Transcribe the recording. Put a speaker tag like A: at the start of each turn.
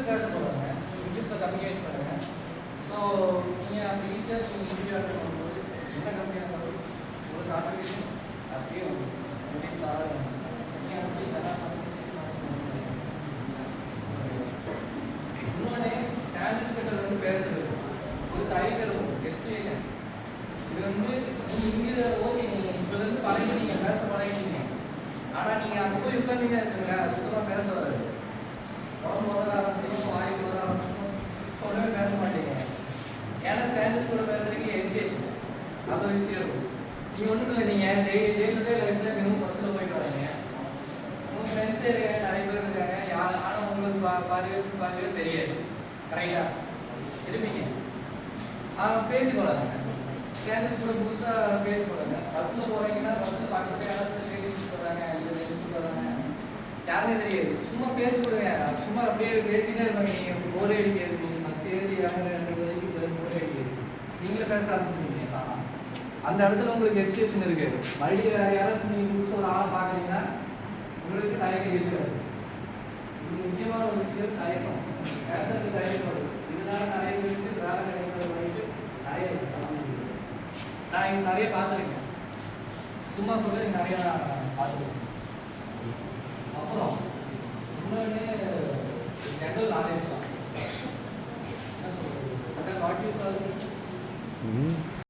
A: பேச போகிறாங்க, இங்கிலீஷில் கம்யூனிகேட் பண்ணுங்க. ஸோ நீங்கள் அந்த ஈஸியாக நீங்கள் இன்டர்வியூ அட்டன் பண்ணும்போது என்ன கம்மியாக இருந்தாலும் ஒரு கான்ட்ரிபியூஷன் அப்படியே இங்கிலீஷில் ஆகும். நீங்கள் வந்து இதெல்லாம் இன்னொன்று ஸ்டாண்டர்ட்ஸ் கிட்ட வந்து பேசுறது ஒரு தயக்கம் டெஸ்டினேஷன். இது வந்து நீங்கள் இங்கே ஓகே நீங்கள் இப்போலேருந்து பழகி நீங்கள் பேச பழகிட்டீங்க. ஆனால் நீங்கள் அங்கே போய் உட்காந்தீங்க வச்சுக்கோங்க, சுத்தமாக பேச வராது. உடம்பு வர ஆரம்பிச்சிடும், வாய்க்கு வர ஆரம்பிச்சிடும், ஒன்றுமே பேச மாட்டீங்க. ஏன்னா ஸ்டாண்டர்ட்ஸ் கூட பேசுறதுக்கு எஜுகேஷன் அது ஒரு விஷயம் இருக்கும். நீங்கள் ஒன்றும் இல்லை, நீங்கள் டே லைஃப்பில் மினிமம் பஸ்ஸில் போயிட்டு வரீங்க, உங்கள் ஃப்ரெண்ட்ஸே இருக்காங்க, நிறைய பேர் இருக்காங்க. ஆனால் உங்களுக்கு பாதி பேர் தெரியாது. கரெக்டாக இருப்பீங்க, பேசிக்கொள்ளாங்க. ஸ்டாண்டர்ட்ஸ் கூட புதுசாக பேசிக்கொள்ளாங்க. பஸ்ஸில் போகிறீங்கன்னா பஸ்ஸில் பக்கத்தில் யாராவது லேடிஸ் போகிறாங்க, இல்லை ஜென்ஸ் போகிறாங்க, யாருமே தெரியாது. சும்மா பேசி கொடுங்க, சும்மா அப்படியே பேசினே இருப்பாங்க. நீங்கள் போரே அடிக்காது, நீங்கள் பஸ் ஏறி யாரும் 2 வரைக்கும் போரே அடிக்காது. நீங்களே பேச ஆரம்பிச்சிருக்கீங்க. அந்த இடத்துல உங்களுக்கு எஜுகேஷன் இருக்குது. மறுபடியும் வேறு யாராச்சும் நீங்கள் புதுசாக ஒரு ஆளை பார்க்குறீங்கன்னா உங்களுக்கு தயக்கம் இருக்காது. இது முக்கியமான ஒரு விஷயம், தயக்கம். பேசுறதுக்கு தயக்கம் வருது. இதனால நிறைய பேருக்கு வேலை கிடைக்கிற வரைக்கும் நிறைய சம்பந்தம். நான் இங்கே நிறைய பார்த்துருக்கேன். சும்மா சொல்ல நிறையா பார்த்துருக்கேன்.